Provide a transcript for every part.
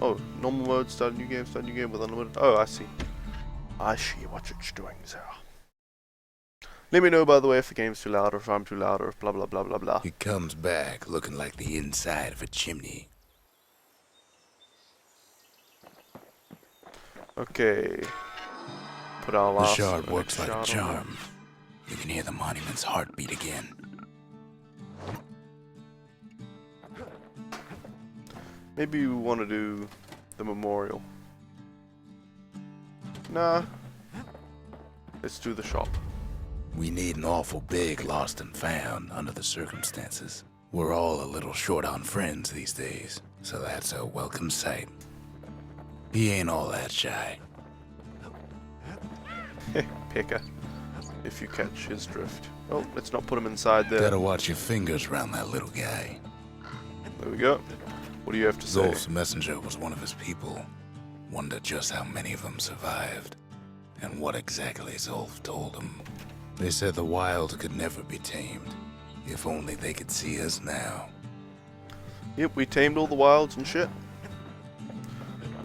Oh, normal mode, start a new game with unlimited. Oh, I see. I see what it's doing there. Let me know, by the way, if the game's too loud or if I'm too loud or blah blah blah blah blah. He comes back looking like the inside of a chimney. Okay. Put our The last shard works like a shard on charm. You can hear the monument's heartbeat again. Maybe we want to do the memorial. Nah. Let's do the shop. We need an awful big lost and found under the circumstances. We're all a little short on friends these days, so that's a welcome sight. He ain't all that shy. Picker. If you catch his drift. Oh, let's not put him inside there. Gotta watch your fingers around that little guy. There we go. What do you have to say? Zolf's messenger was one of his people. Wonder just how many of them survived, and what exactly Zolf told him. They said the wild could never be tamed. If only they could see us now. Yep, we tamed all the wilds and shit.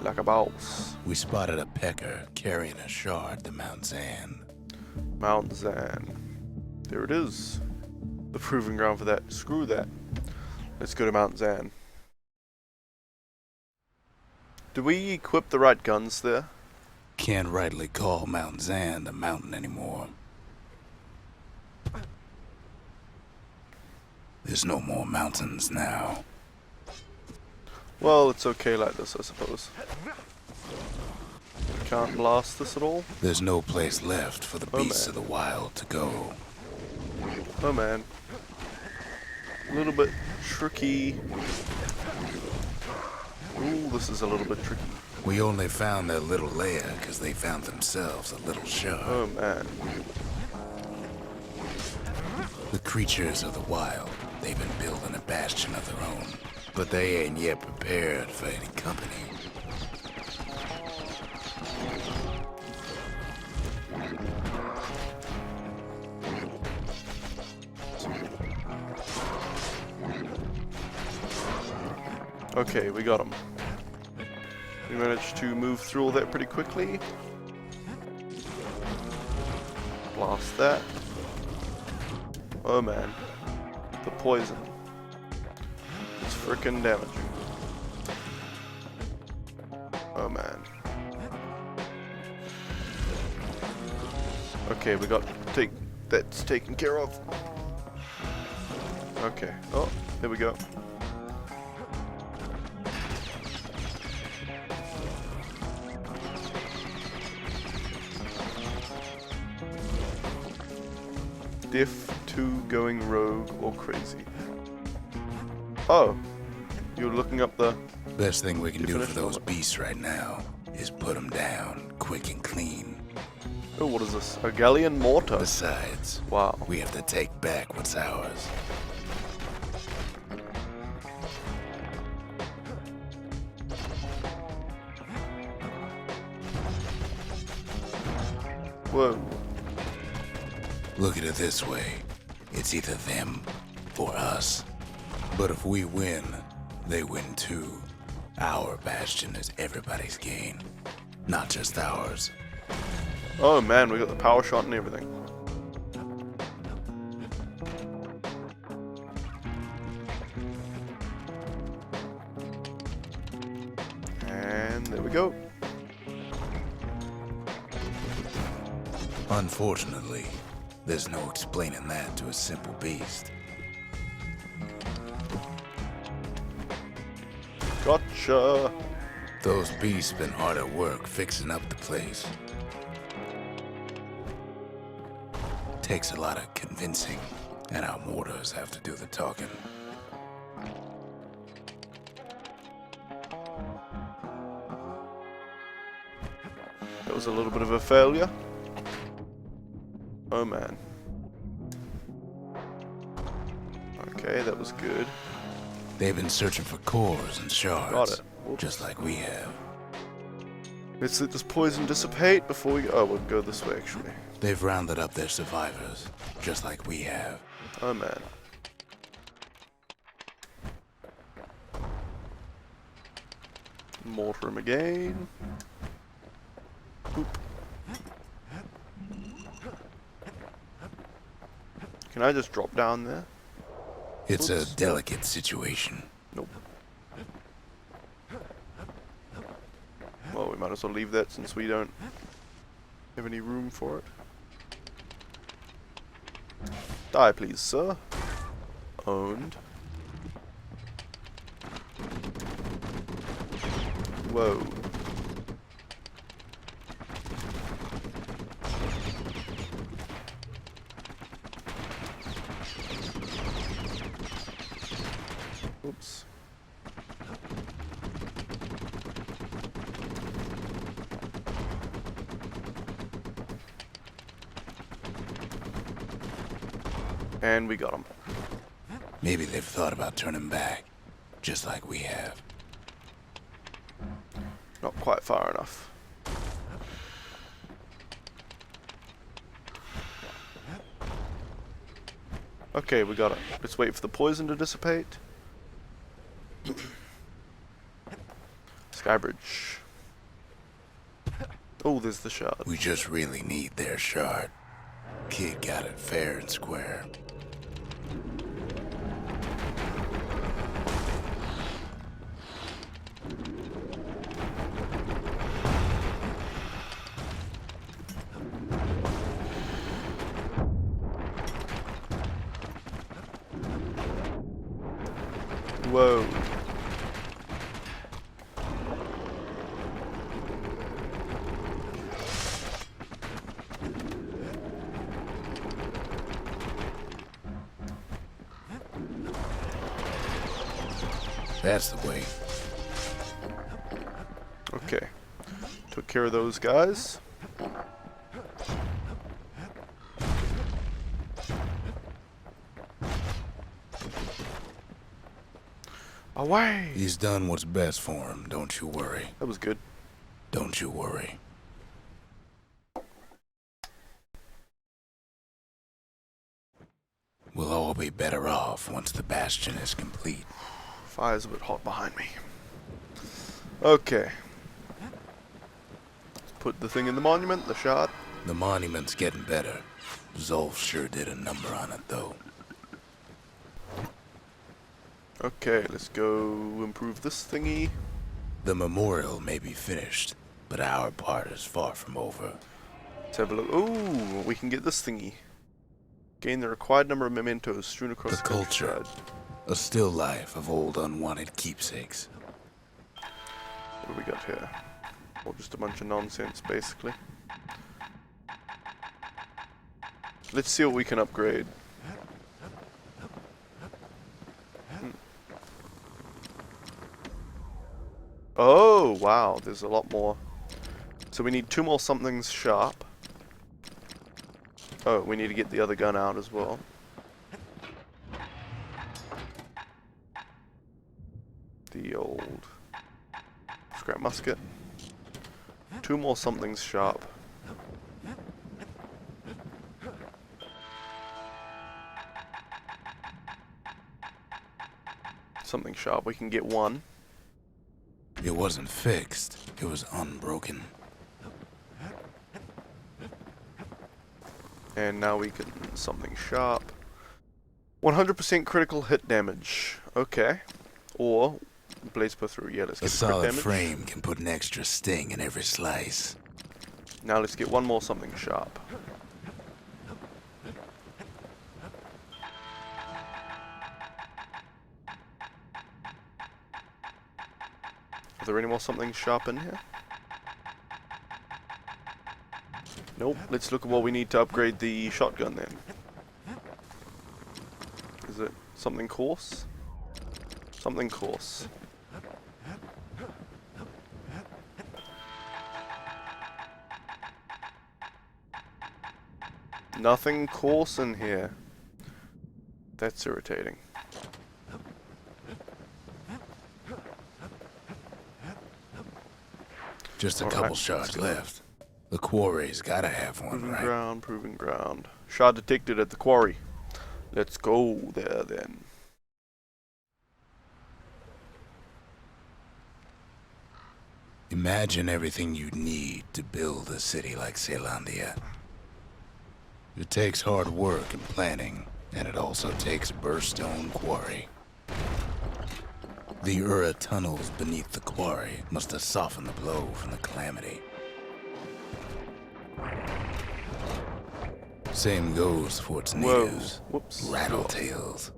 Like a boss. We spotted a pecker carrying a shard to Mount Zan. Mount Zan. There it is. The proving ground for that. Screw that. Let's go to Mount Zan. Do we equip the right guns there? Can't rightly call Mount Zan a mountain anymore. There's no more mountains now. Well, it's okay like this, I suppose. Can't blast this at all? There's no place left for the beasts of the wild to go. Oh man. A little bit tricky. Ooh, this is a little bit tricky. We only found their little lair because they found themselves a little shard. Oh man. The creatures of the wild, they've been building a bastion of their own, but they ain't yet prepared for any company. Okay, we got him. We managed to move through all that pretty quickly. Blast that. Oh man. The poison. It's frickin' damaging. Oh man. Okay, we got that's taken care of. Okay. Oh, there we go. Diff to going rogue or crazy. Oh, you're looking up the... Best thing we can do for those beasts right now is put them down quick and clean. Oh, what is this? A galleon mortar? Besides, wow. We have to take back what's ours. Whoa. Look at it this way. It's either them or us. But if we win, they win too. Our bastion is everybody's gain, not just ours. Oh man, we got the power shot and everything. And there we go. Unfortunately, there's no explaining that to a simple beast. Gotcha. Those beasts been hard at work fixing up the place. Takes a lot of convincing, and our mortars have to do the talking. That was a little bit of a failure. Oh man. Okay, that was good. They've been searching for cores and shards. Got it. Whoops. Just like we have. Let's let this poison dissipate before we go. Oh, we'll go this way actually. They've rounded up their survivors, just like we have. Oh man. Mortar him again. Oop. Can I just drop down there? It's Oops. a delicate situation. Nope. Well, we might as well leave that since we don't have any room for it. Die, please, sir. Owned. Whoa. Oops. And we got him. Maybe they've thought about turning back, just like we have. Not quite far enough. Okay, we got it. Let's wait for the poison to dissipate. Skybridge. Oh, there's the shard. We just really need their shard. Kid got it fair and square. Whoa. That's the way. Okay. Took care of those guys. Away! He's done what's best for him, don't you worry. That was good. Don't you worry. We'll all be better off once the Bastion is complete. Fire's a bit hot behind me. Okay. Let's put the thing in the monument, the shard. The monument's getting better. Zolf sure did a number on it, though. Okay, let's go improve this thingy. The memorial may be finished, but our part is far from over. Let's have a look. Ooh, we can get this thingy. Gain the required number of mementos strewn across The culture. countryside. A still life of old unwanted keepsakes. What do we got here? Or just a bunch of nonsense, basically. Let's see what we can upgrade. Oh, wow, there's a lot more. So we need 2 more somethings sharp. Oh, we need to get the other gun out as well. The old scrap musket. 2 more somethings sharp. Something sharp, we can get 1. It wasn't fixed, it was unbroken. And now we can something sharp. 100% critical hit damage. Okay. Or blades per through. Yeah, let's A get crit solid damage. frame can put an extra sting in every slice. Now let's get 1 more something sharp. Are there any more something sharp in here? Nope. Let's look at what we need to upgrade the shotgun then. Is it something coarse? Something coarse. Nothing coarse in here. That's irritating. Just a All couple right, shards let's go. left. The quarry's gotta have one, Proving right? ground, proving ground. Shard detected at the quarry. Let's go there then. Imagine everything you need to build a city like Zealandia. It takes hard work and planning, and it also takes burstone quarry. The Ura tunnels beneath the quarry must have softened the blow from the calamity. Same goes for its natives, Whoops. Rattletails.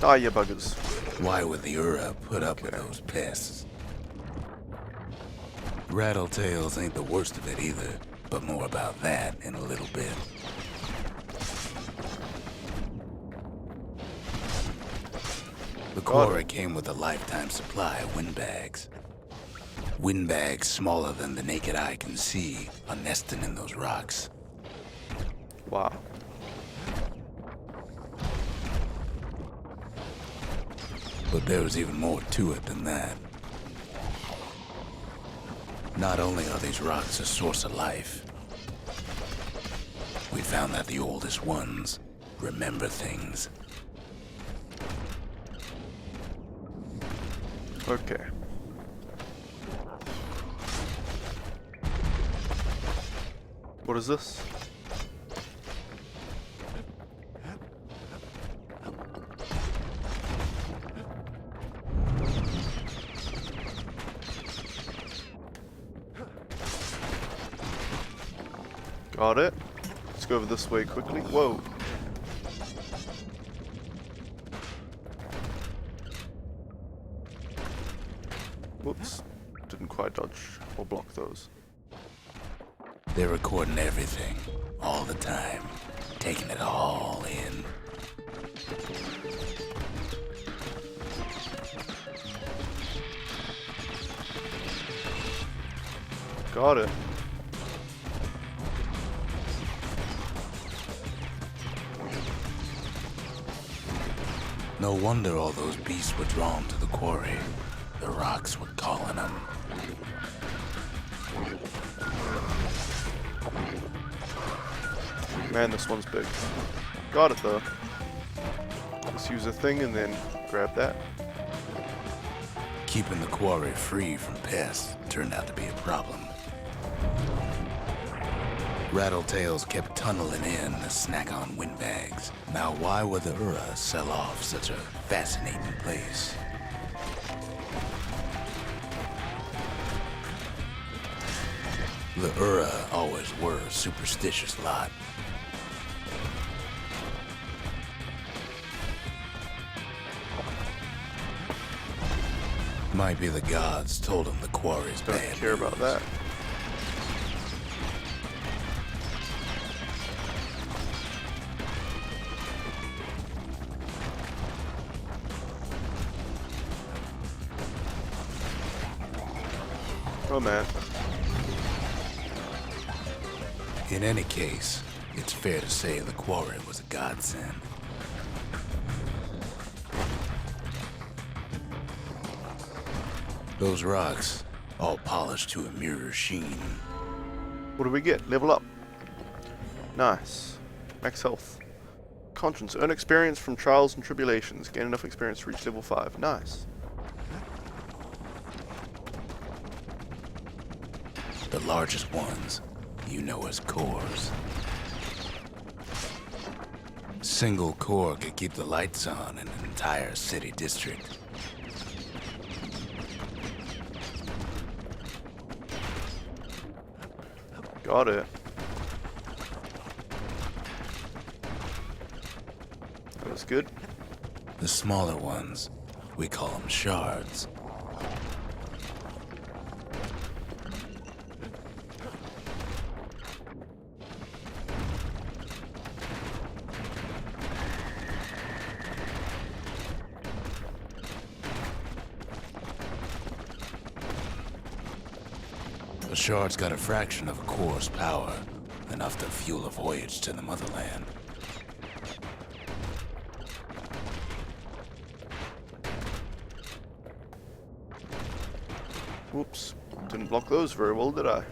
Ah, you buggers. Why would the Ura put up with those pests? Rattletails ain't the worst of it either, but more about that in a little bit. The quarry came with a lifetime supply of windbags. Windbags smaller than the naked eye can see are nesting in those rocks. Wow. But there was even more to it than that. Not only are these rocks a source of life, we found that the oldest ones remember things. Okay. What is this? Got it. Let's go over this way quickly. Whoa. Whoops. Didn't quite dodge or block those. They're recording everything, all the time, taking it all in. Got it. No wonder all those beasts were drawn to the quarry. The rocks were calling them. Man, this one's big. Got it though. Just use a thing and then grab that. Keeping the quarry free from pests turned out to be a problem. Rattletails kept tunneling in to snack on windbags. Now why would the Ura sell off such a fascinating place? The Ura always were a superstitious lot. Might be the gods told him the quarry's Don't bad care about that. Oh man. In any case, it's fair to say the quarry was a godsend. Those rocks, all polished to a mirror sheen. What do we get? Level up. Nice. Max health. Conscience. Earn experience from trials and tribulations. Gain enough experience to reach level 5. Nice. The largest ones, you know as cores. Single core could keep the lights on in an entire city district. Got it. That was good. The smaller ones, we call them shards. A shard's got a fraction of a core's power, enough to fuel a voyage to the motherland. Whoops. Didn't block those very well, did I?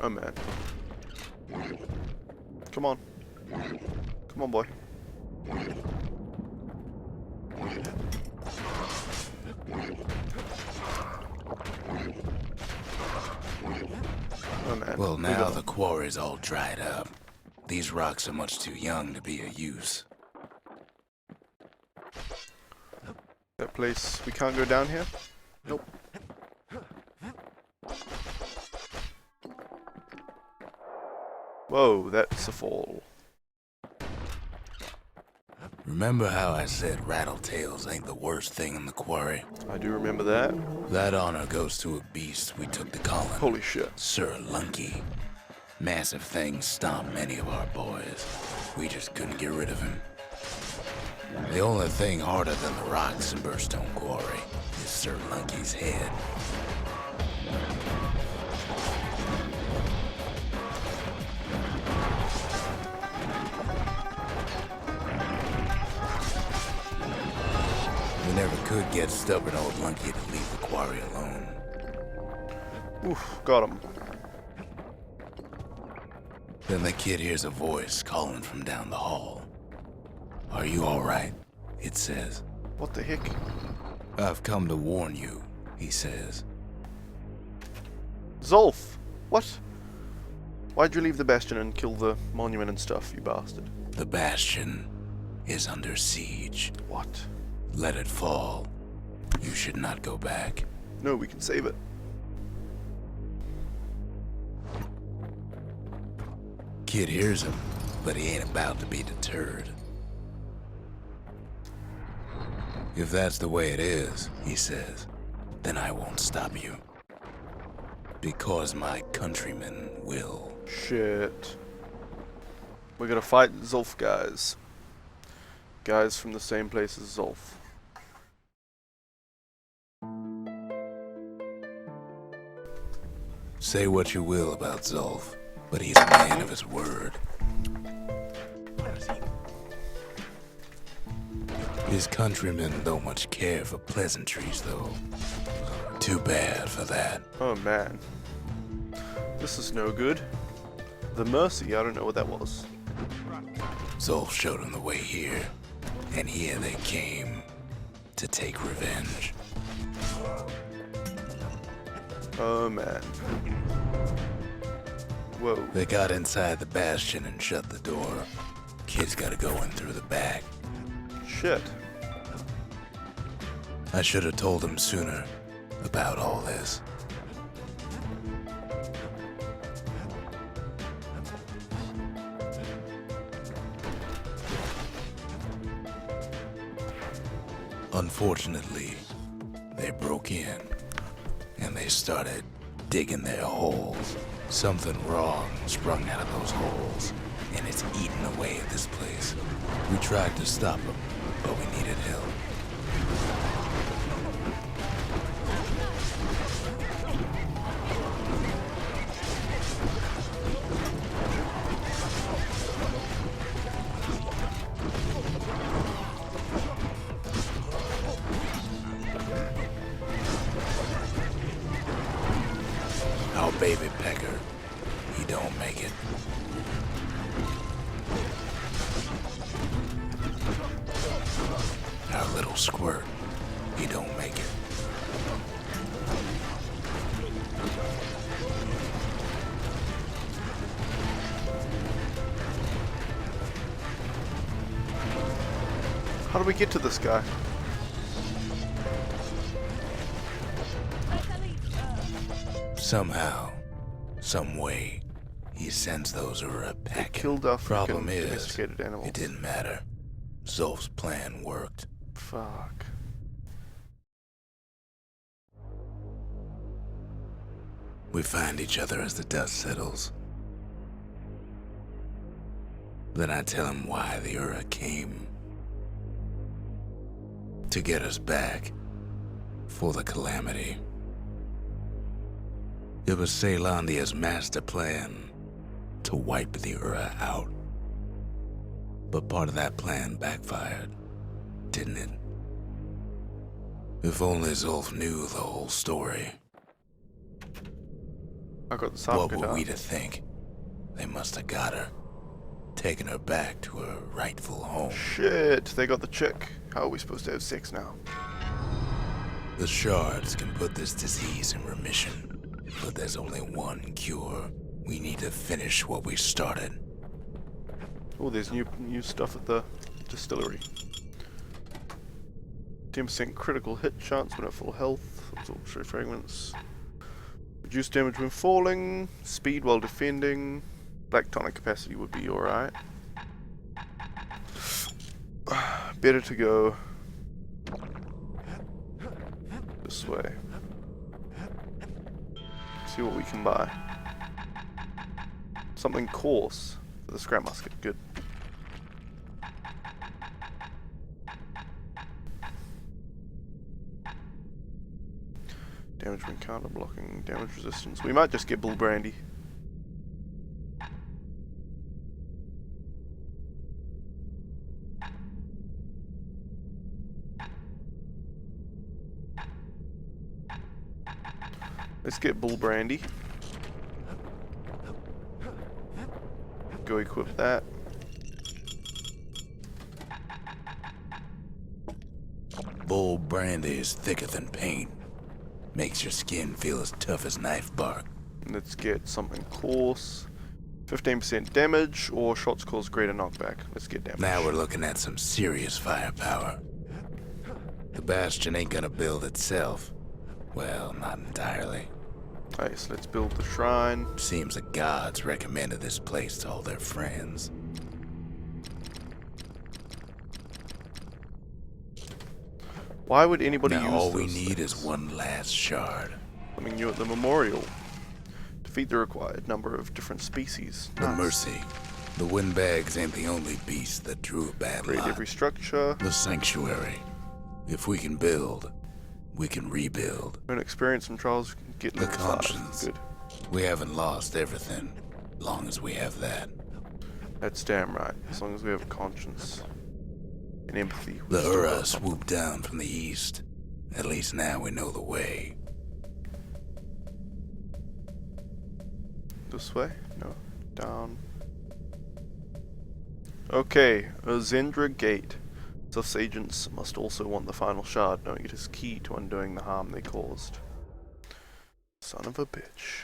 Oh man. Come on. Come on, boy. Well, now the quarry's all dried up. These rocks are much too young to be of use. That place, we can't go down here? Nope. Whoa, that's a fall. Remember how I said rattletails ain't the worst thing in the quarry? I do remember that. That honor goes to a beast we took to Colin. Holy shit. Sir Lunky. Massive thing stomped many of our boys. We just couldn't get rid of him. The only thing harder than the rocks in Bastion Quarry is Sir Lunky's head. We never could get stubborn old Lunky to leave the quarry alone. Oof, got him. Then the kid hears a voice calling from down the hall. Are you all right? It says. What the heck? I've come to warn you, he says. Zolf! What? Why'd you leave the Bastion and kill the monument and stuff, you bastard? The Bastion is under siege. What? Let it fall. You should not go back. No, we can save it. Kid hears him, but he ain't about to be deterred. If that's the way it is, he says, then I won't stop you. Because my countrymen will. Shit. We're gonna fight Zolf guys. Guys from the same place as Zolf. Say what you will about Zolf, but he's a man of his word. His countrymen don't much care for pleasantries, though. Too bad for that. Oh man. This is no good. The Mercy, I don't know what that was. Zolf showed him the way here, and here they came to take revenge. Oh man. Whoa. They got inside the Bastion and shut the door. Kid's gotta go in through the back. Shit. I should have told him sooner about all this. Unfortunately, they broke in and they started digging their holes. Something wrong sprung out of those holes, and it's eating away at this place. We tried to stop them, but we needed help. Our baby pecker, he don't make it. Our little squirt, he don't make it. How do we get to this guy? Somehow, some way, he sends those Ura packet. Killed our Problem freaking is, domesticated animals. it didn't matter. Zolf's plan worked. Fuck. We find each other as the dust settles. Then I tell him why the Ura came. To get us back. For the calamity. It was Caelandia's master plan to wipe the Ura out. But part of that plan backfired, didn't it? If only Zolf knew the whole story. I got the sound What guitar. were we to think? They must have got her. Taken her back to her rightful home. Shit, they got the chick. How are we supposed to have sex now? The shards can put this disease in remission, but there's only one cure. We need to finish what we started. Oh, there's new stuff at the distillery. 10% critical hit chance when at full health. Absorption fragments. Reduce damage when falling. Speed while defending. Black tonic capacity would be alright. Better to go this way. See what we can buy. Something coarse for the scrap musket. Good. Damage when counter blocking, damage resistance. We might just get bull brandy. Let's get bull brandy. Go equip that. Bull brandy is thicker than paint. Makes your skin feel as tough as knife bark. Let's get something coarse. 15% damage or shots cause greater knockback. Let's get damage. Now we're looking at some serious firepower. The Bastion ain't gonna build itself. Well, not entirely. Nice, let's build the shrine. Seems the gods recommended this place to all their friends. Why would anybody use Now all we those need things? is one last shard. Something new at the memorial. Defeat the required number of different species. The Nice. Mercy. The windbags ain't the only beast that drew a bad Upgrade lot. every structure. The Sanctuary. If we can build, we can rebuild. Earn experience from trials. Get The level 5. conscience. Good. We haven't lost everything, long as we have that. That's damn right. As long as we have a conscience and empathy. we The still got Ura something. swooped down from the east. At least now we know the way. This way? No. Down. Okay. Zendra Gate. Zuf's agents must also want the final shard, knowing it is key to undoing the harm they caused. Son of a bitch.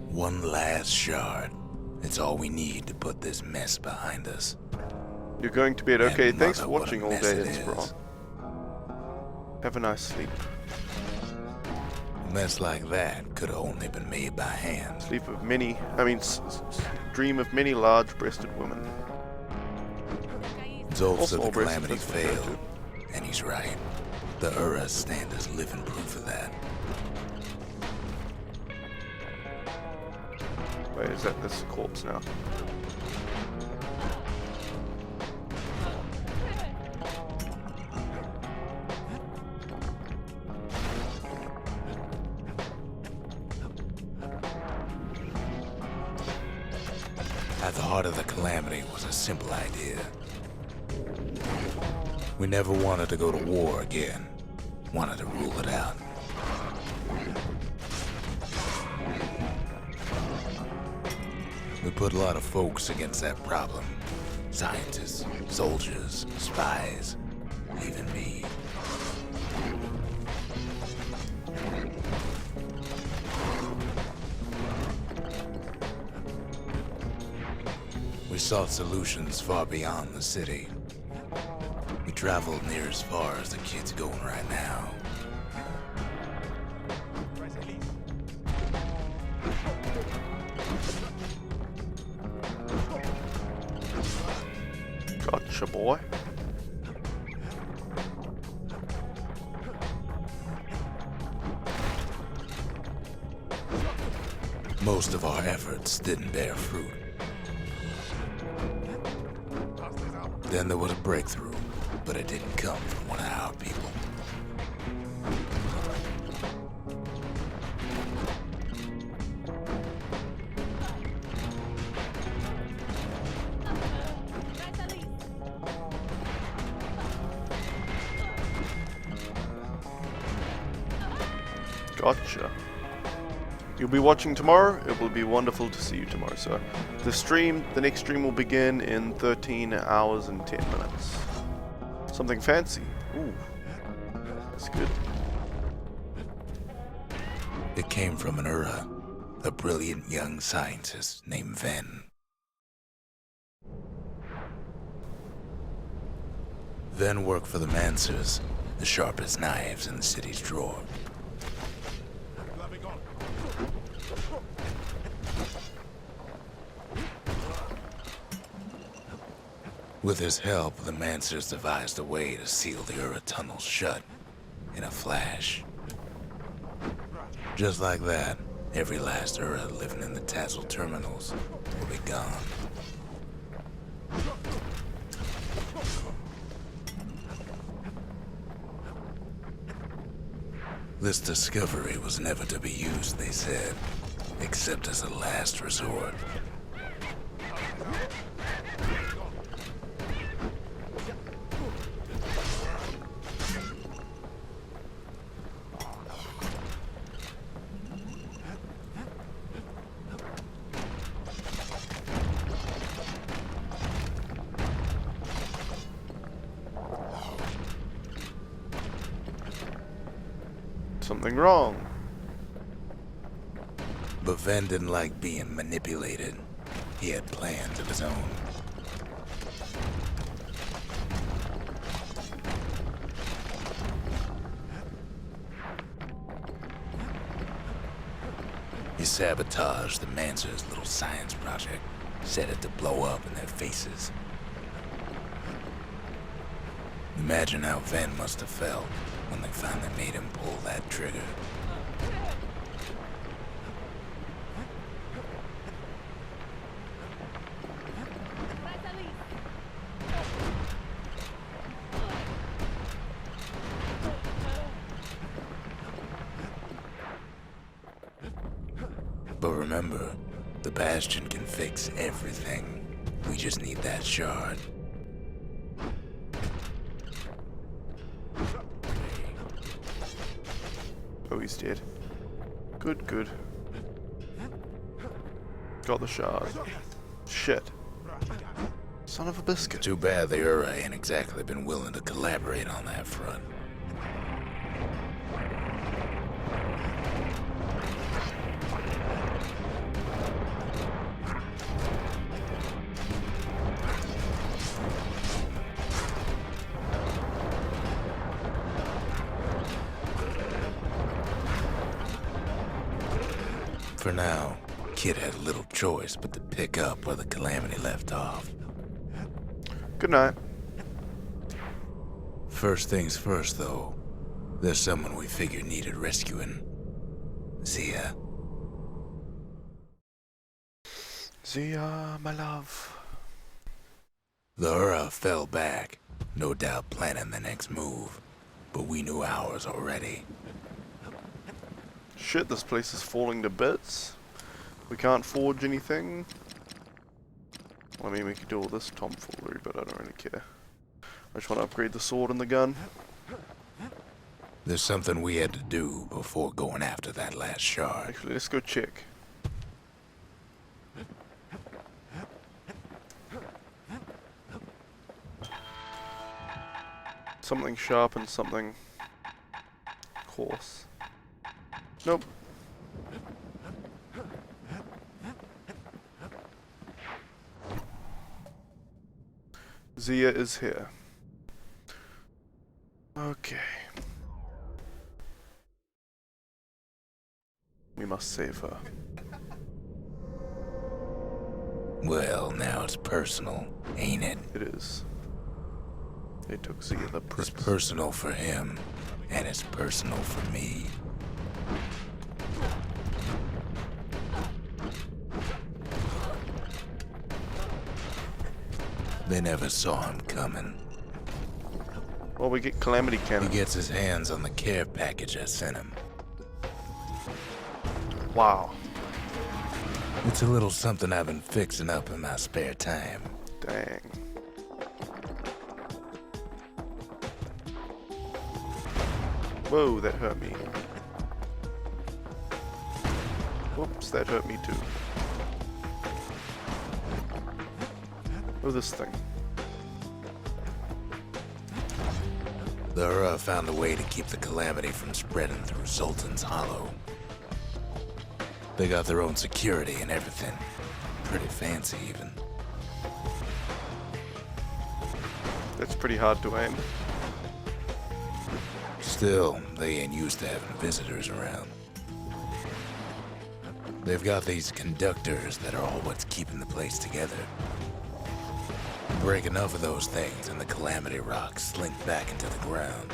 One last shard. It's all we need to put this mess behind us. You're going to bed. Okay, And thanks mother, for what a watching all mess day, it Inspiron. is. Have a nice sleep. A mess like that could have only been made by hand. Sleep of many, dream of many large-breasted women. Zolf said the Small-breasted, calamity that's what I do. failed, and he's right. The Uras stand as living proof of that. Wait, is that this corpse now? At the heart of the calamity was a simple idea. We never wanted to go to war again. Wanted to rule it out. We put a lot of folks against that problem. Scientists, soldiers, spies, even me. We sought solutions far beyond the city. We traveled near as far as the kid's going right now. Gotcha, boy. Most of our efforts didn't bear fruit. Then there was a breakthrough, but it didn't come from one of our people. Gotcha. You'll be watching tomorrow. It will be wonderful to see you tomorrow. So, the next stream will begin in 13 hours and 10 minutes. Something fancy. Ooh. That's good. It came from an Ura, a brilliant young scientist named Ven. Ven worked for the Mancers, the sharpest knives in the city's drawer. With his help, the Mancers devised a way to seal the Ura tunnels shut in a flash. Just like that, every last Ura living in the Tassel terminals will be gone. This discovery was never to be used, they said, except as a last resort. Something wrong. But Ven didn't like being manipulated. He had plans of his own. He sabotaged the Mancer's little science project, set it to blow up in their faces. Imagine how Ven must have felt when they finally made him pull that trigger. But remember, the Bastion can fix everything. We just need that shard. Oh, he's dead. Good, good. Got the shard. Shit. Son of a biscuit. Too bad the Ura ain't exactly been willing to collaborate on that front. For now, Kid had little choice but to pick up where the Calamity left off. Good night. First things first, though. There's someone we figured needed rescuing. Zia. Zia, my love. The Ura fell back, no doubt planning the next move. But we knew ours already. Shit, this place is falling to bits. We can't forge anything. Well, I mean, we could do all this tomfoolery, but I don't really care. I just want to upgrade the sword and the gun. There's something we had to do before going after that last shard. Actually, let's go check. Something sharp and something coarse. Nope. Zia is here. Okay. We must save her. Well, now it's personal, ain't it? It is. They took Zia the It's prince. personal for him, and it's personal for me. They never saw him coming. Well, we get Calamity He Cannon. gets his hands on the care package I sent him. Wow. It's a little something I've been fixing up in my spare time. Dang. Whoa, that hurt me. Whoops, that hurt me too. Oh, this thing. The Ura found a way to keep the Calamity from spreading through Sultan's Hollow. They got their own security and everything. Pretty fancy, even. That's pretty hard to aim. Still, they ain't used to having visitors around. They've got these conductors that are all what's keeping the place together. Break enough of those things and the Calamity Rocks slink back into the ground.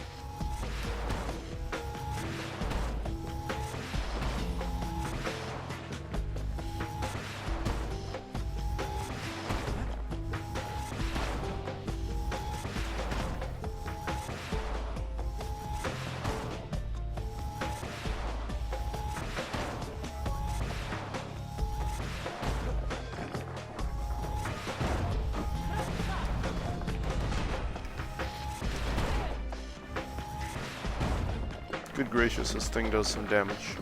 Good gracious, this thing does some damage.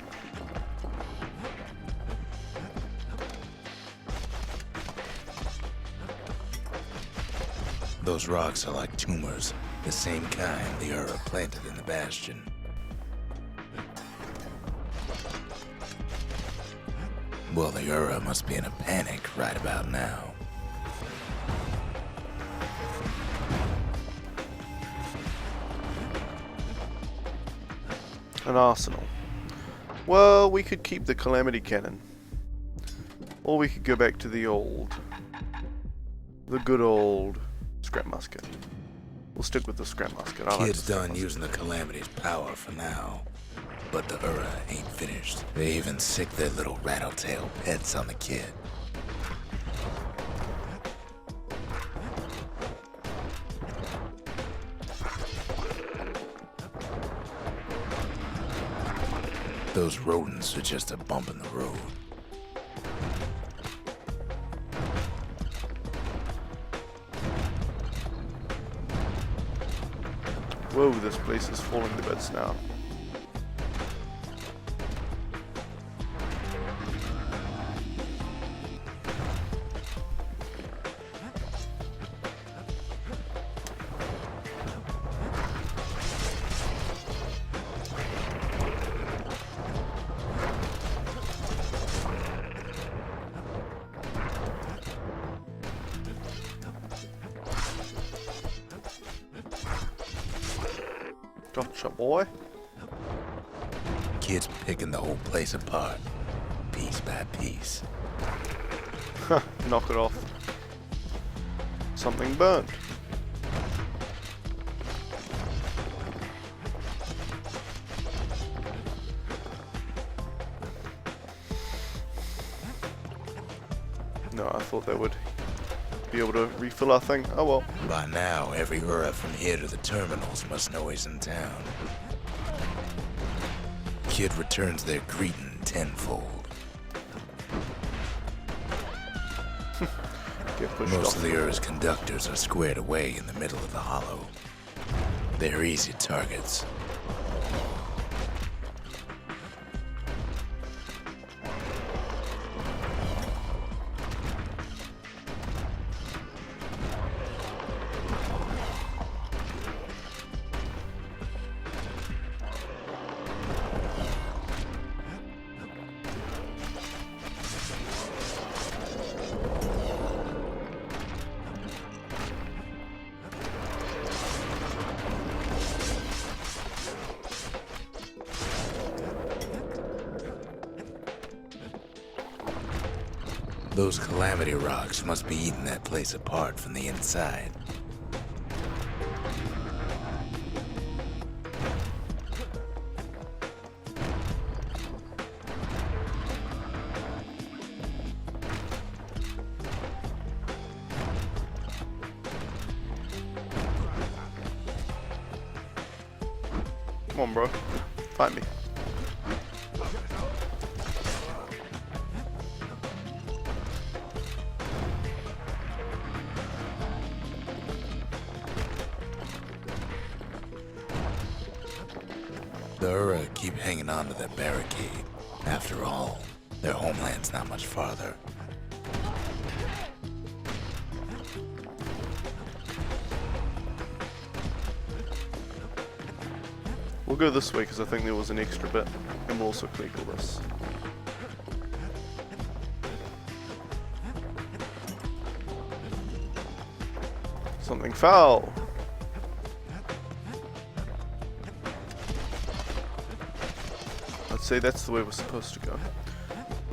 Those rocks are like tumors, the same kind the Ura planted in the Bastion. Well, the Ura must be in a panic right about now. An arsenal. Well, we could keep the Calamity Cannon. Or we could go back to the good old scrap musket. We'll stick with the scrap musket. Kid's done using the Calamity's power for now. But the Ura ain't finished. They even sick their little rattletail pets on the kid. Those rodents are just a bump in the road. Whoa, this place is falling to bits now. Gotcha, boy. Kid's picking the whole place apart, piece by piece. Knock it off. Something burnt. No, I thought they would be able to refill our thing. Oh well. By now, every Ura from here to the terminals must know he's in town. Kid returns their greeting tenfold. Get pushed Most off. of the Ura's conductors are squared away in the middle of the hollow. They're easy targets. Those Calamity Rocks must be eating that place apart from the inside. Come on, bro. Fight me. The Ura keep hanging on to that barricade. After all, their homeland's not much farther. We'll go this way because I think there was an extra bit, and we'll also click all this. Something foul. I'd say that's the way we're supposed to go.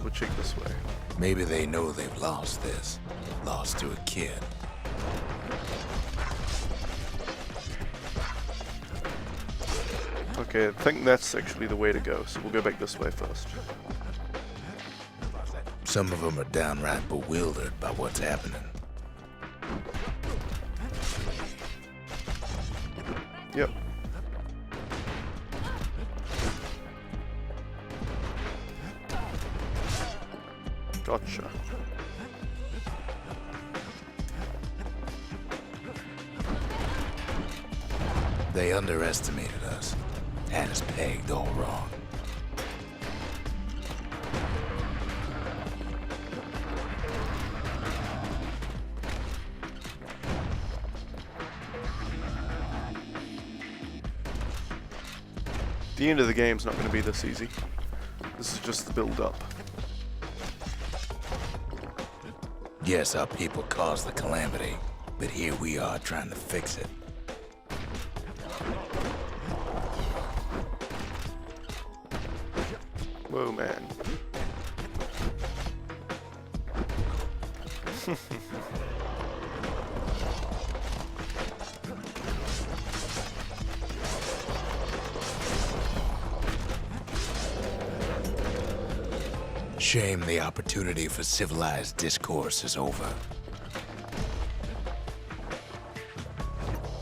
We'll check this way. Maybe they know they've lost this. Lost to a kid. Okay, I think that's actually the way to go, so we'll go back this way first. Some of them are downright bewildered by what's happening. Yep. Gotcha. They underestimated us. Had us pegged all wrong. The end of the game's not going to be this easy. This is just the build-up. Yes, our people caused the calamity, but here we are trying to fix it. Whoa, man. Shame the opportunity for civilized discourse is over.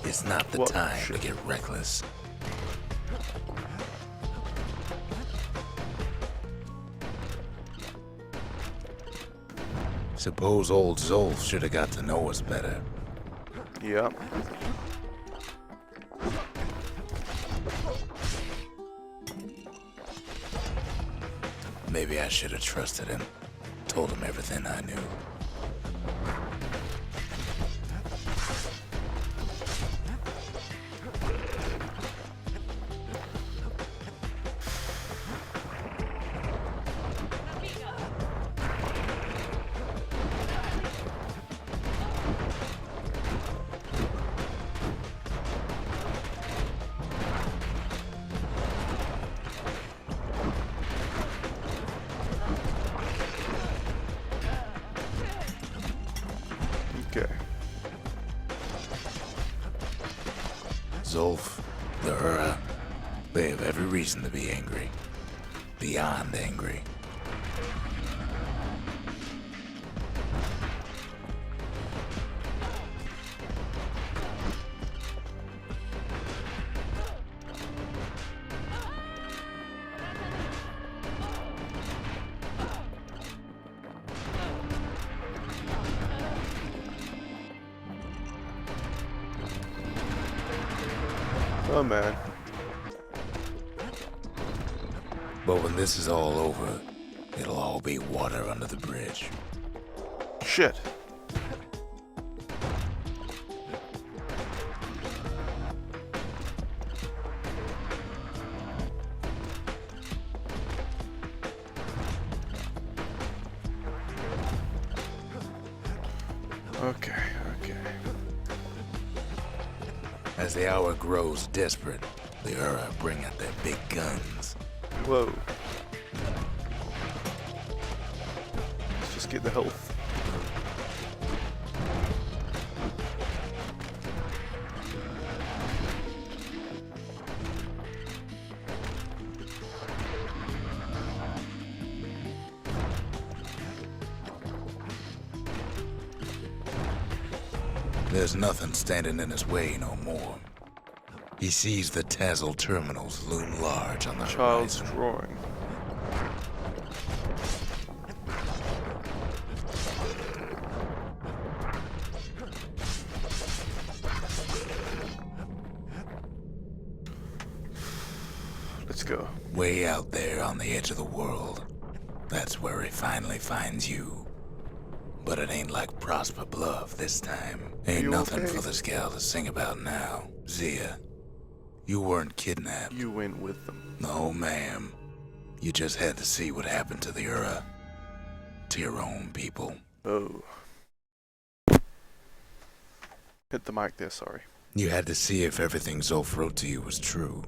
It's not the What time shit? to get reckless. Suppose old Zolf should have got to know us better. Yep. Maybe I should have trusted him. Told him everything I knew. Okay. Zolf, the Ura, they have every reason to be angry. Beyond angry. Oh, man. But when this is all over, it'll all be water under the bridge. Shit. Okay, okay. As the hour grows desperate, the Ura bring out their big guns. Whoa. Let's just get the health. There's nothing standing in his way no more. He sees the Tazzle terminals loom large on the Child's horizon. drawing. Let's go. Way out there on the edge of the world. That's where he finally finds you. But it ain't like Prosper Bluff this time. Ain't You nothing okay? for this gal to sing about now. Zia, you weren't kidnapped. You went with them. No, ma'am. You just had to see what happened to the Ura. To your own people. Oh. Hit the mic there, sorry. You had to see if everything Zolf wrote to you was true.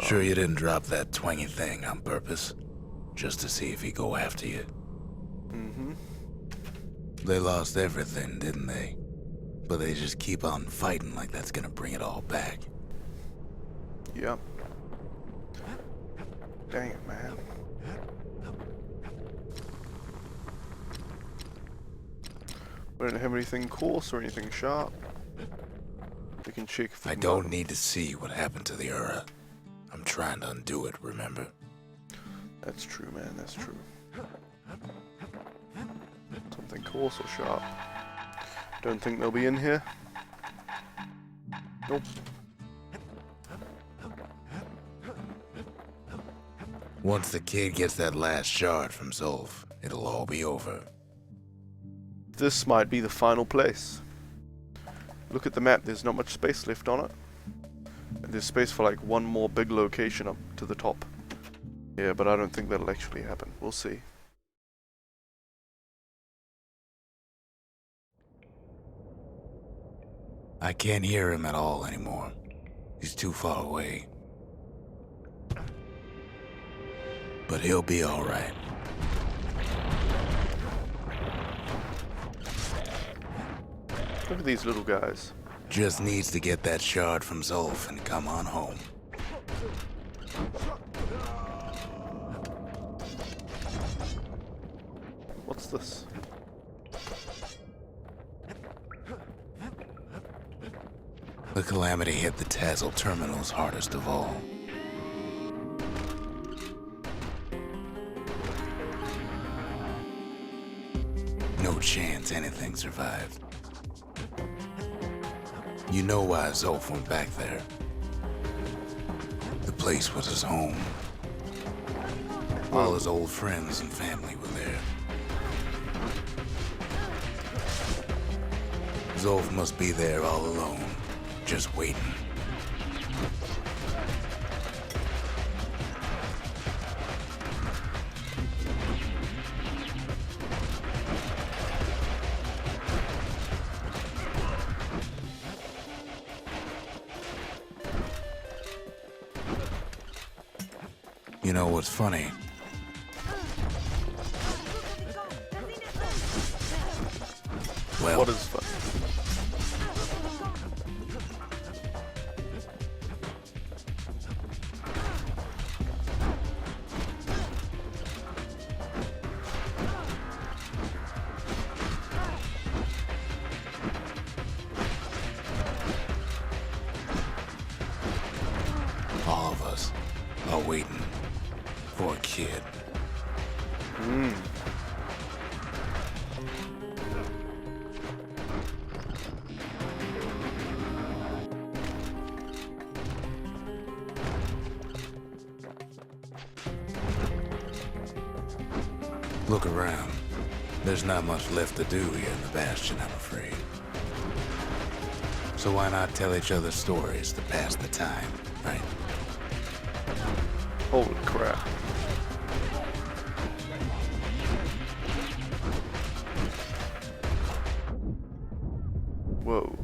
Sure you didn't drop that twangy thing on purpose? Just to see if he'd go after you? Mm-hmm. They lost everything, didn't they? But they just keep on fighting like that's gonna bring it all back. Yep. Dang it, man. We don't have anything coarse or anything sharp. We can check for I don't need to see what happened to the Ura. I'm trying to undo it, remember? That's true, man, that's true. Something coarse or sharp. Don't think they'll be in here. Nope. Once the kid gets that last shard from Zolf, it'll all be over. This might be the final place. Look at the map, there's not much space left on it. And there's space for like one more big location up to the top. Yeah, but I don't think that'll actually happen. We'll see. I can't hear him at all anymore. He's too far away. But he'll be all right. Look at these little guys. Just needs to get that shard from Zolf and come on home. What's this? The calamity hit the Tazzle terminals hardest of all. No chance anything survived. You know why Zolf went back there. The place was his home. All his old friends and family were there. Zolf must be there all alone, just waiting. You know what's funny? Well, What is fun? all of us are waiting for a kid. Look around. There's not much left to do here in the Bastion, I'm afraid. So why not tell each other stories to pass the time, right? Holy crap. Whoa.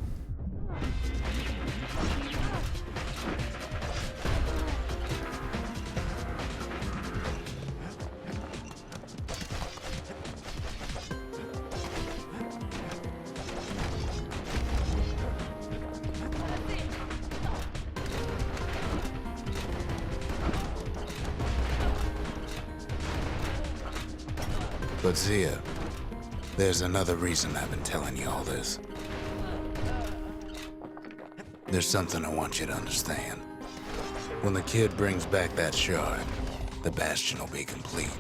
But Zia, there's another reason I've been telling you all this. There's something I want you to understand. When the kid brings back that shard, the Bastion will be complete.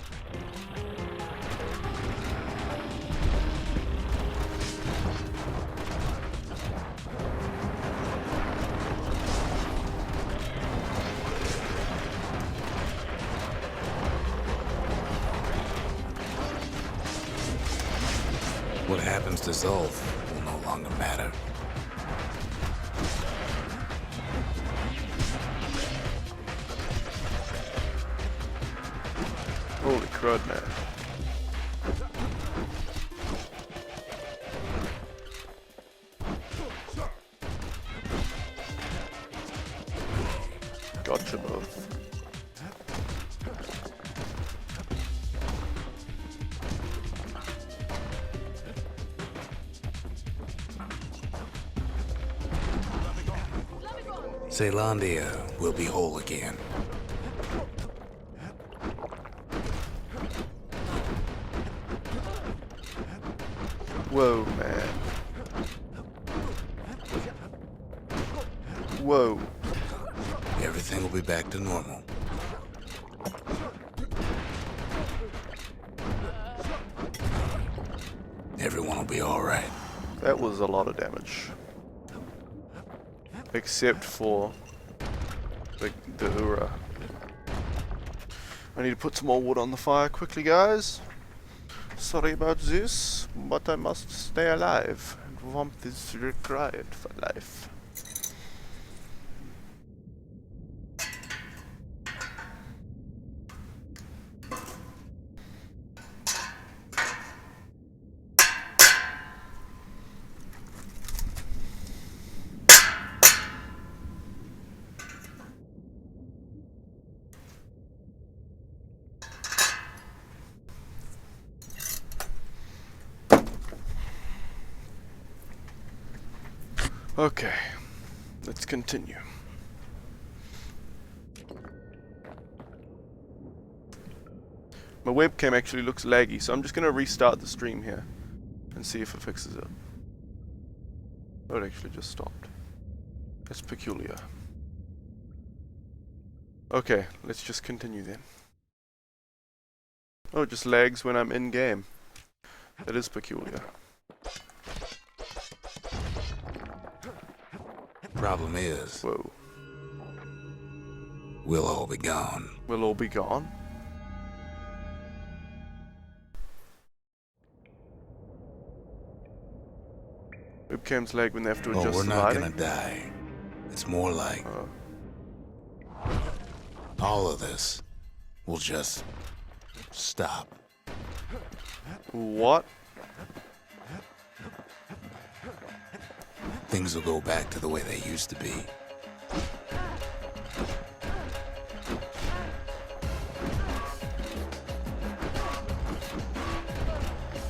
What happens to Zolf will no longer matter. Holy crud, man. Celandia will be whole again. Whoa, man. Whoa. Everything will be back to normal. Everyone will be alright. That was a lot of damage. Except for the Ura. I need to put some more wood on the fire quickly, guys. Sorry about this, but I must stay alive. And warmth is required for life. Okay, let's continue. My webcam actually looks laggy, so I'm just going to restart the stream here and see if it fixes it. Oh, it actually just stopped. That's peculiar. Okay, let's just continue then. Oh, it just lags when I'm in game. That is peculiar. Problem is, Whoa. we'll all be gone. We'll all be gone? Webcams lag when they have to adjust we're the not lighting? gonna die. It's more like Oh. all of this will just stop. What? Things will go back to the way they used to be.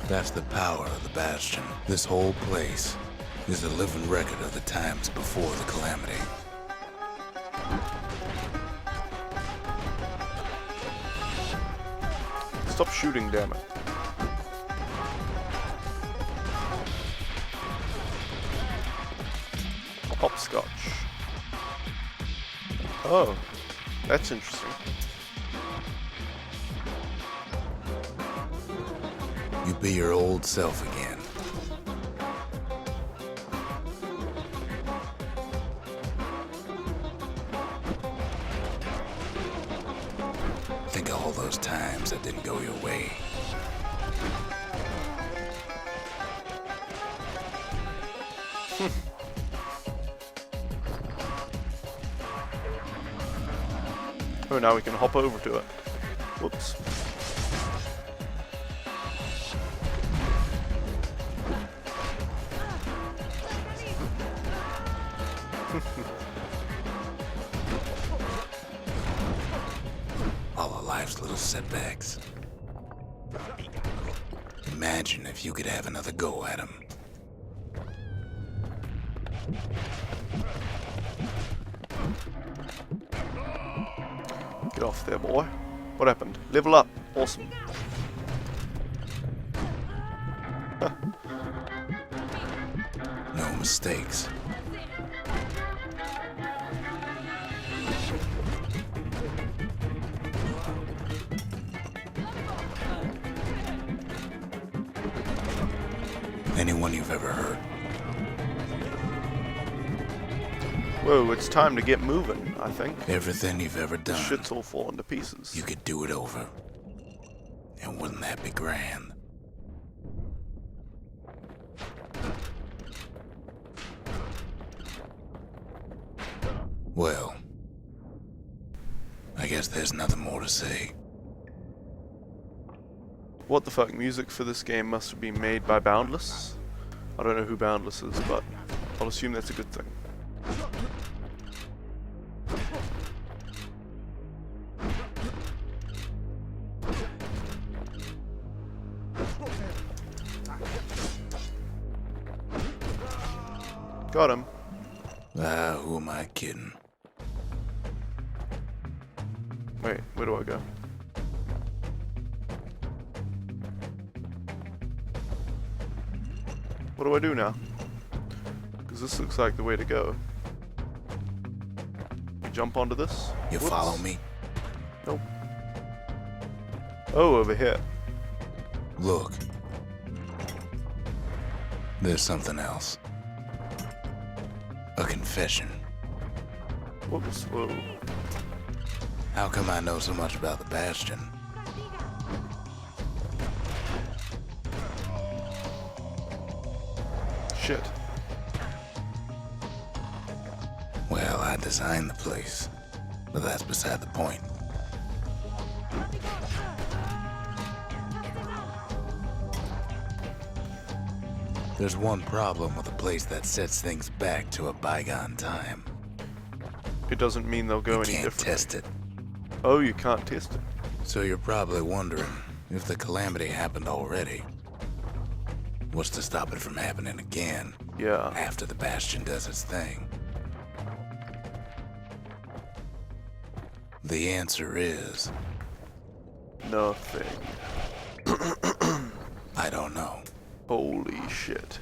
That's the power of the Bastion. This whole place is a living record of the times before the calamity. Stop shooting, damn it. Hopscotch. Oh, that's interesting. You be your old self again. Think of all those times that didn't go your way. Oh, now we can hop over to it. Whoops. All of life's little setbacks. Imagine if you could have another go at them. Get off there, boy. What happened? Level up. Awesome. No mistakes. Anyone you've ever hurt. Whoa, it's time to get moving, I think. Everything you've ever done. Shit's all falling to pieces. You could do it over. And wouldn't that be grand? Well, I guess there's nothing more to say. What the fuck? Music for this game must have been made by Boundless? I don't know who Boundless is, but I'll assume that's a good thing. Got him. Ah, who am I kidding? Wait, where do I go? What do I do now? Because this looks like the way to go. You jump onto this? You Whoops. follow me? Nope. Oh, over here. Look. There's something else. A confession. Whoops, whoa. How come I know so much about the Bastion? Shit. Well, I designed the place, but that's beside the point. There's one problem with a place that sets things back to a bygone time. It doesn't mean they'll go You any can't different. test it. Oh, you can't test it. So you're probably wondering if the calamity happened already. What's to stop it from happening again Yeah. after the Bastion does its thing? The answer is, Nothing. I don't know. Holy shit.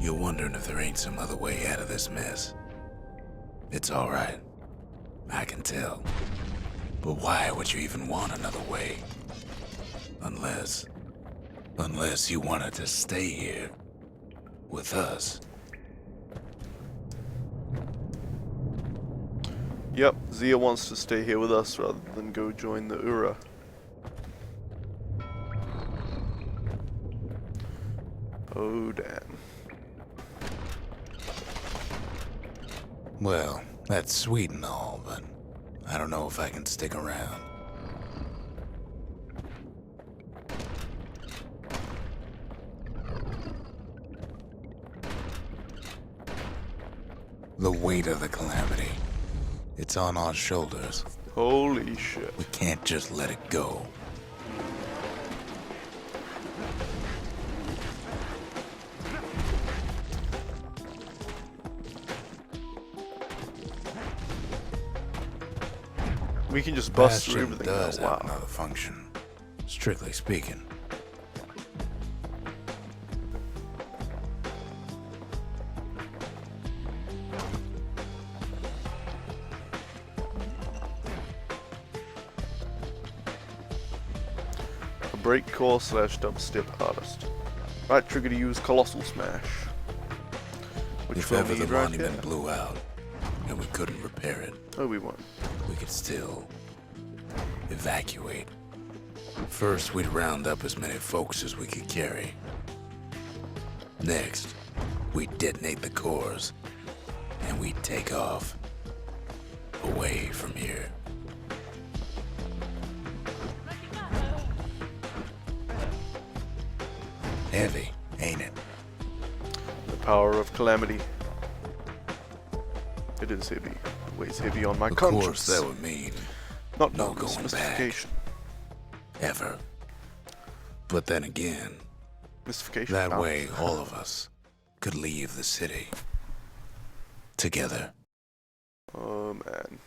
You're wondering if there ain't some other way out of this mess. It's alright. I can tell. But why would you even want another way? Unless you wanted to stay here with us. Yep, Zia wants to stay here with us rather than go join the Ura. Oh, damn. Well, that's sweet and all, but I don't know if I can stick around. The weight of the calamity. It's on our shoulders. Holy shit. We can't just let it go. We can just bust through Bastion everything does now. have Wow. another function, strictly speaking. A breakcore / dubstep artist. Right trigger to use Colossal Smash. Which If we'll ever the need right monument here. blew out and we couldn't repair it, Oh, we won't. we could still evacuate. First, we'd round up as many folks as we could carry. Next, we'd detonate the cores, and we'd take off away from here. Heavy, ain't it? The power of calamity. It is heavy. It weighs heavy on my Of conscience. course, that would mean Not no known as going back. mystification. ever. But then again, Mystification. that now. way all of us could leave the city together. Oh man.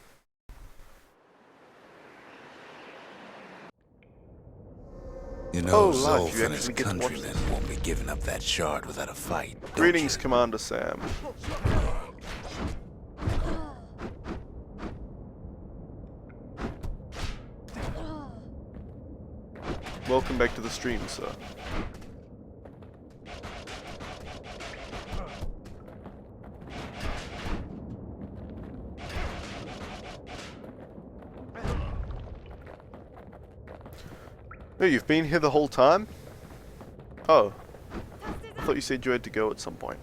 You Oh, know, Lodge, you Zolf and his actually get to watch countrymen won't be giving up that shard without a fight. don't Greetings, you? Commander Sam. Welcome back to the stream, sir. Oh, you've been here the whole time? Oh. I thought you said you had to go at some point.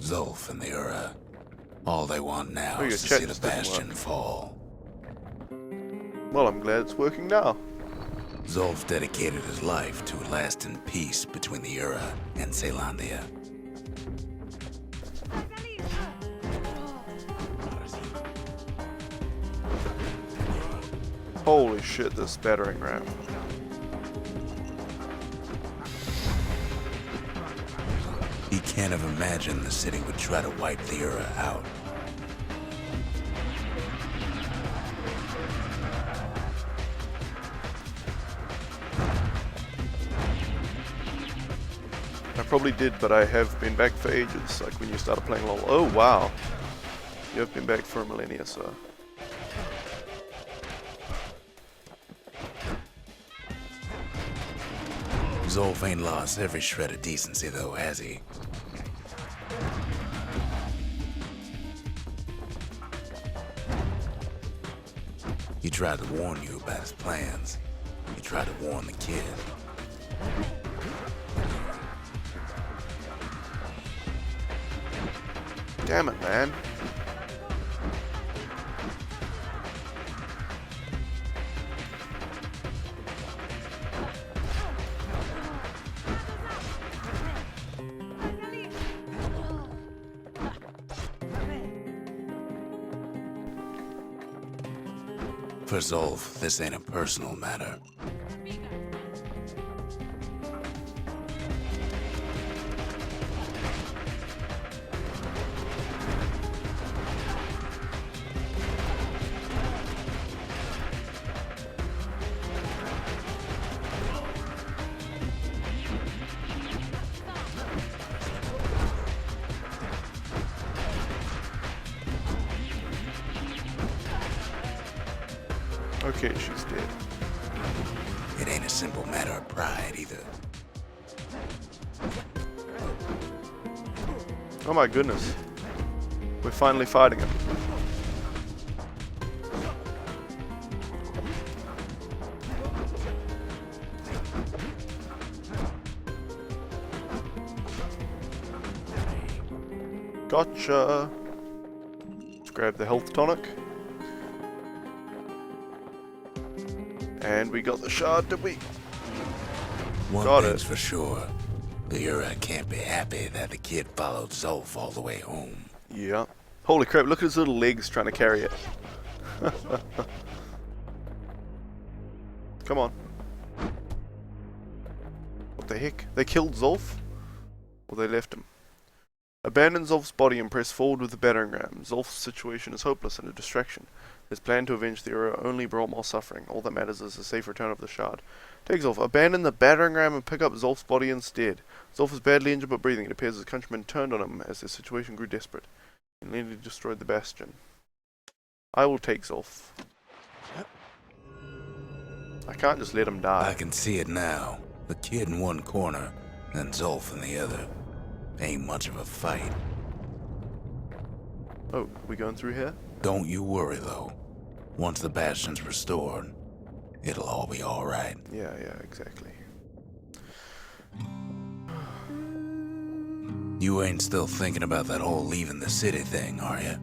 Zolf and the Ura. All they want now Oh, your is to chat see the just didn't Bastion work. fall. Well, I'm glad it's working now. Zolf dedicated his life to a lasting peace between the Ura and Caelondia. Holy shit, this battering ram. He can't have imagined the city would try to wipe the era out. I probably did, but I have been back for ages, like when you started playing LoL. Oh wow. You have been back for a millennia, sir. Zolf ain't lost every shred of decency though, has he? He tried to warn you about his plans. He tried to warn the kid. Damn it, man. For Zolf, this ain't a personal matter. Okay, she's dead. It ain't a simple matter of pride either. Oh my goodness. We're finally fighting him. Gotcha. Let's grab the health tonic. And we got the shard, did we? One thing's for sure. The Ura can't be happy that the kid followed Zolf all the way home. Yeah. Holy crap, look at his little legs trying to carry it. Come on. What the heck? They killed Zolf? Or they left him? Abandon Zolf's body and press forward with the battering ram. Zolf's situation is hopeless and a distraction. His plan to avenge the Ura only brought more suffering. All that matters is the safe return of the shard. Take Zolf. Abandon the battering ram and pick up Zolf's body instead. Zolf is badly injured but breathing. It appears his countrymen turned on him as their situation grew desperate. He nearly destroyed the Bastion. I will take Zolf. I can't just let him die. I can see it now. The kid in one corner, and Zolf in the other. Ain't much of a fight. Oh, we going through here? Don't you worry, though. Once the Bastion's restored, it'll all be alright. Yeah, exactly. You ain't still thinking about that whole leaving the city thing, are you?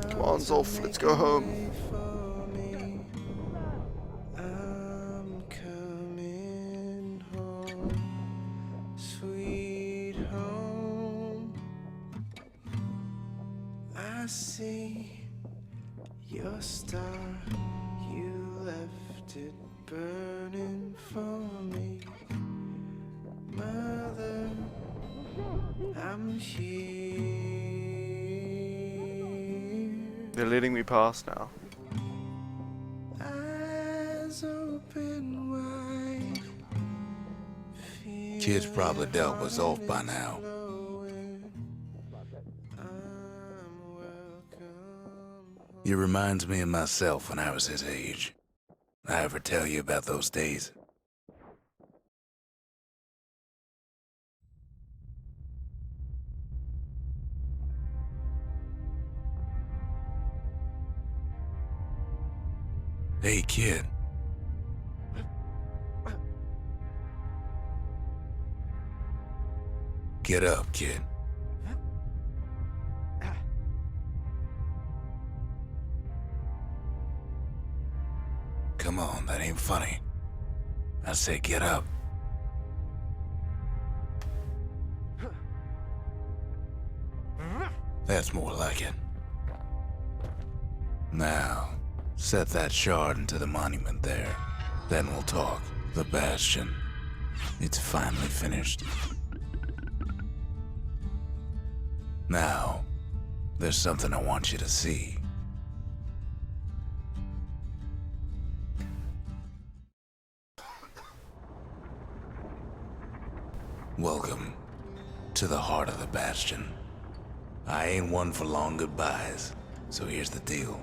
Come on, Zolf, let's go home. I'm coming home, sweet home. I see your star, you left it burning for me. Mother, I'm here. They're letting me pass now. Eyes open wide. Kid's probably dealt with Zolf by now. He reminds me of myself when I was his age. I ever tell you about those days? Hey, kid. Get up, kid. Come on, that ain't funny. I say get up. That's more like it. Now, set that shard into the monument there. Then we'll talk. The Bastion. It's finally finished. Now, there's something I want you to see. Welcome to the heart of the Bastion. I ain't one for long goodbyes, so here's the deal.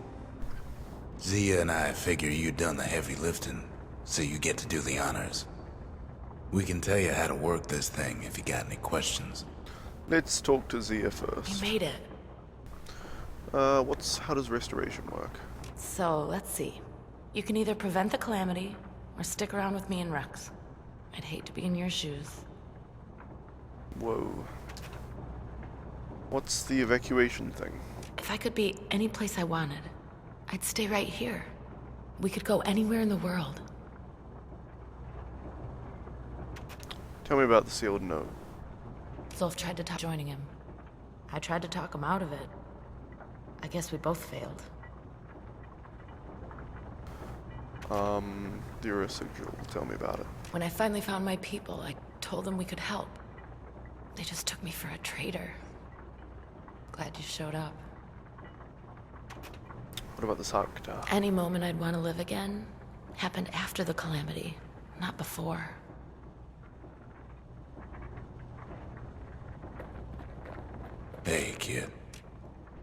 Zia and I figure you done the heavy lifting, so you get to do the honors. We can tell you how to work this thing if you got any questions. Let's talk to Zia first. You made it. How does restoration work? So, let's see. You can either prevent the calamity, or stick around with me and Rex. I'd hate to be in your shoes. Whoa. What's the evacuation thing? If I could be any place I wanted, I'd stay right here. We could go anywhere in the world. Tell me about the sealed note. Zolf tried to talk joining him. I tried to talk him out of it. I guess we both failed. The residual. Tell me about it. When I finally found my people, I told them we could help. They just took me for a traitor. Glad you showed up. What about the Sarkta? Any moment I'd want to live again happened after the calamity, not before. Hey, kid.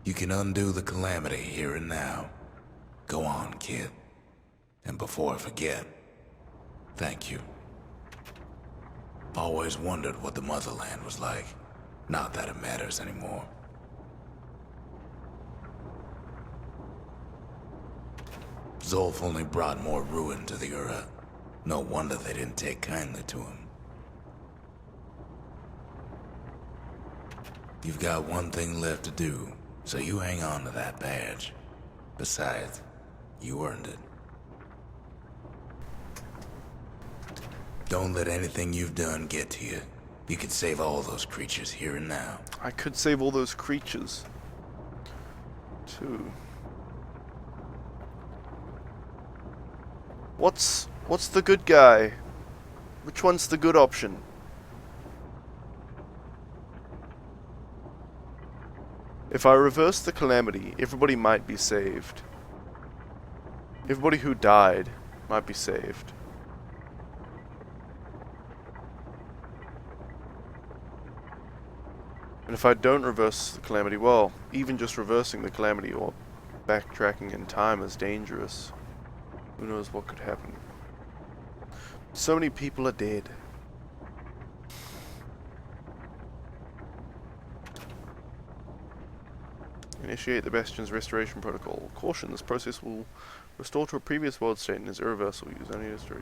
You can undo the calamity here and now. Go on, kid. And before I forget, thank you. Always wondered what the motherland was like. Not that it matters anymore. Zolf only brought more ruin to the Ura. No wonder they didn't take kindly to him. You've got one thing left to do, so you hang on to that badge. Besides, you earned it. Don't let anything you've done get to you. You can save all those creatures here and now. I could save all those creatures. Too. What's the good guy? Which one's the good option? If I reverse the calamity, everybody might be saved. Everybody who died might be saved. And if I don't reverse the calamity, well, even just reversing the calamity or backtracking in time is dangerous. Who knows what could happen? So many people are dead. Initiate the Bastion's restoration protocol. Caution, this process will restore to a previous world state and is irreversible. Use only history.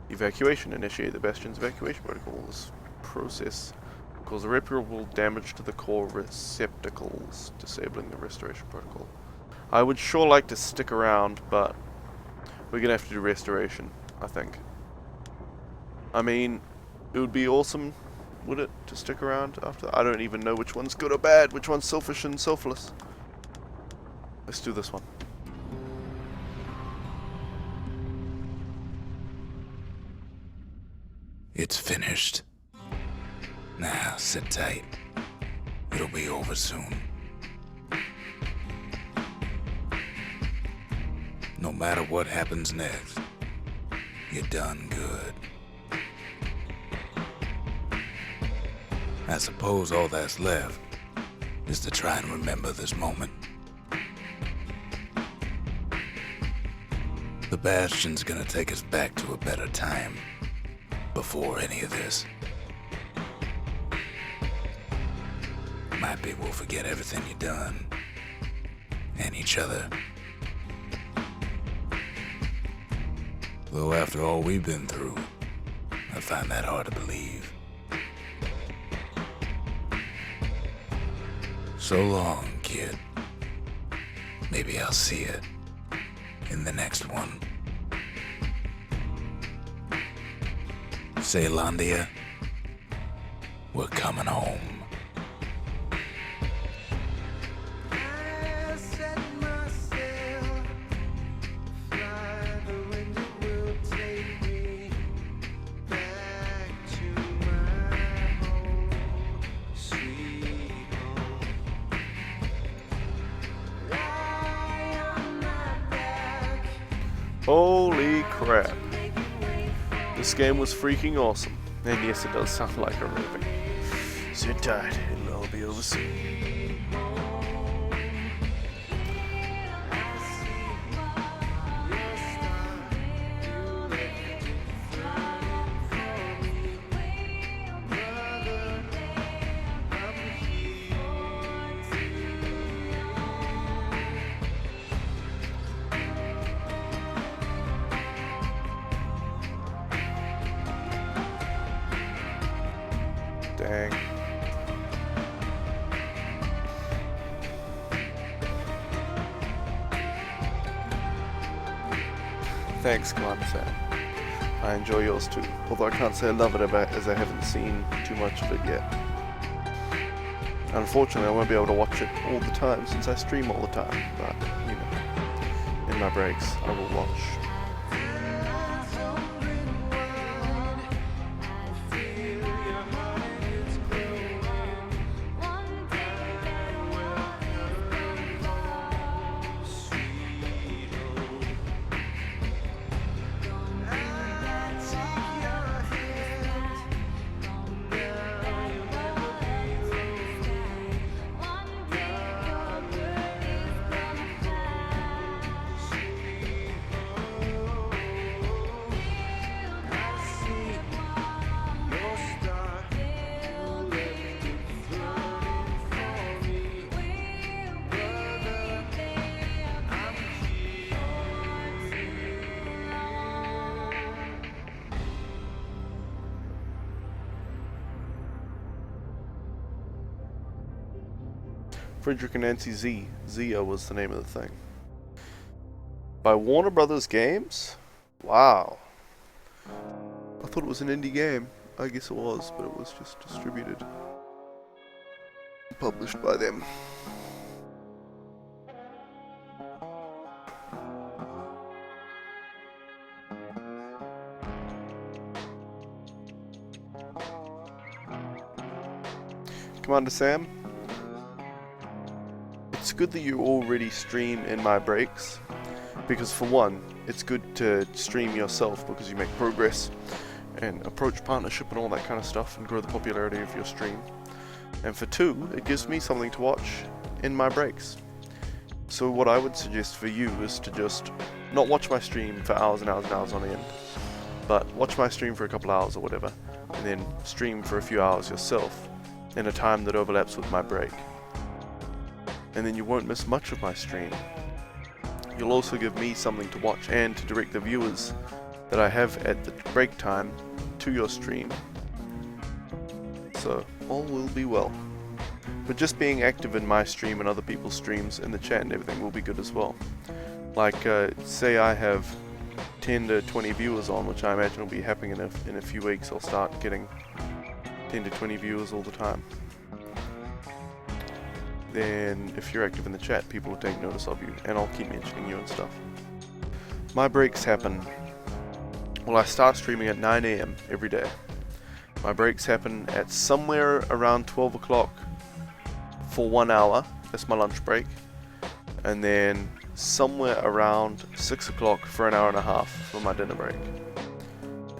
Evacuation. Initiate the Bastion's evacuation protocol. This process cause irreparable damage to the core receptacles, disabling the restoration protocol. I would sure like to stick around, but we're gonna have to do restoration, I think. I mean, it would be awesome, would it, to stick around after? I don't even know which one's good or bad, which one's selfish and selfless. Let's do this one. It's finished. Now, sit tight. It'll be over soon. No matter what happens next, you're done good. I suppose all that's left is to try and remember this moment. The Bastion's gonna take us back to a better time before any of this. Might be we'll forget everything you've done and each other. Though after all we've been through, I find that hard to believe. So long, kid. Maybe I'll see you in the next one. Ceylandia, we're coming home. I set myself, fly the wind it will take me back to my home, sweet home. Lie on my back, Holy crap. This game was freaking awesome. And yes, it does sound like a movie. Sit tight, it'll all be over soon. Dang. Thanks, Commander Sam. I enjoy yours too, although I can't say I love it about as I haven't seen too much of it yet. Unfortunately, I won't be able to watch it all the time since I stream all the time, but, you know, in my breaks, I will watch. Frederick and Nancy Z. Zia was the name of the thing. By Warner Brothers Games? Wow. I thought it was an indie game. I guess it was, but it was just distributed. Published by them. Commander Sam? It's good that you already stream in my breaks, because for one, it's good to stream yourself because you make progress and approach partnership and all that kind of stuff and grow the popularity of your stream. And for two, it gives me something to watch in my breaks. So what I would suggest for you is to just not watch my stream for hours and hours and hours on end, but watch my stream for a couple hours or whatever, and then stream for a few hours yourself in a time that overlaps with my break. And then you won't miss much of my stream. You'll also give me something to watch and to direct the viewers that I have at the break time to your stream. So, all will be well. But just being active in my stream and other people's streams in the chat and everything will be good as well. Like, say I have 10 to 20 viewers on, which I imagine will be happening in a few weeks. I'll start getting 10 to 20 viewers all the time. Then if you're active in the chat, people will take notice of you, and I'll keep mentioning you and stuff. My breaks happen, well, I start streaming at 9 AM every day. My breaks happen at somewhere around 12 o'clock for 1 hour, that's my lunch break, and then somewhere around 6 o'clock for an hour and a half for my dinner break.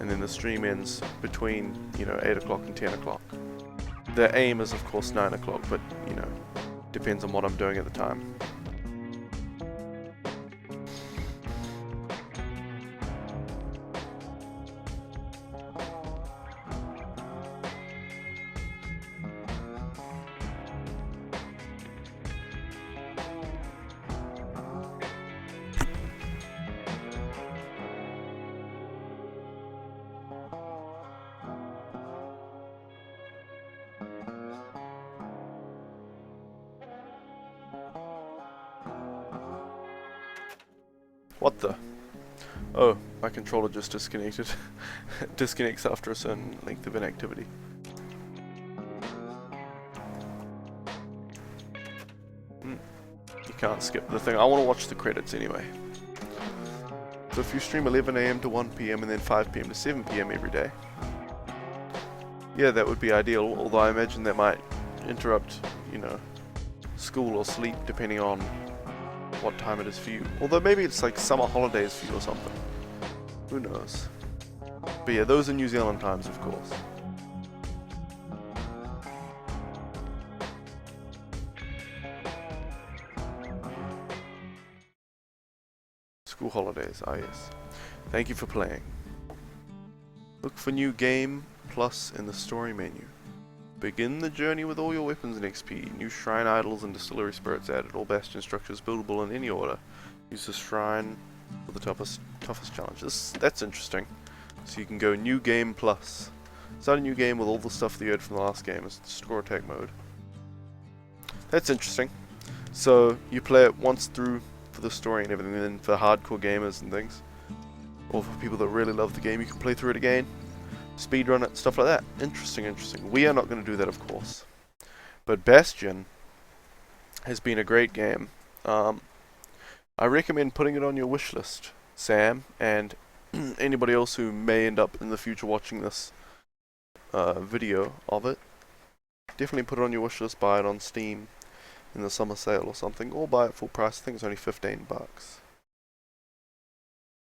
And then the stream ends between, 8 o'clock and 10 o'clock. The aim is of course 9 o'clock, but, depends on what I'm doing at the time. What the? Oh, my controller just disconnected. Disconnects after a certain length of inactivity. You can't skip the thing. I want to watch the credits anyway. So if you stream 11 AM to 1 PM and then 5 PM to 7 PM every day, yeah, that would be ideal, although I imagine that might interrupt, you know, school or sleep depending on what time it is for you. Although maybe it's like summer holidays for you or something. Who knows? But yeah, those are New Zealand times, of course. School holidays, ah yes. Thank you for playing. Look for new game plus in the story menu. Begin the journey with all your weapons and XP. New shrine idols and distillery spirits added. All bastion structures buildable in any order. Use the shrine for the toughest challenge. That's interesting. So you can go new game plus. Start a new game with all the stuff that you had from the last game. It's score attack mode. That's interesting. So you play it once through for the story and everything, and then for hardcore gamers and things, or for people that really love the game, you can play through it again, speedrun it, stuff like that. Interesting, interesting. We are not going to do that, of course. But Bastion has been a great game. I recommend putting it on your wish list, Sam, and anybody else who may end up in the future watching this video of it. Definitely put it on your wish list, buy it on Steam in the summer sale or something, or buy it full price. I think it's only $15.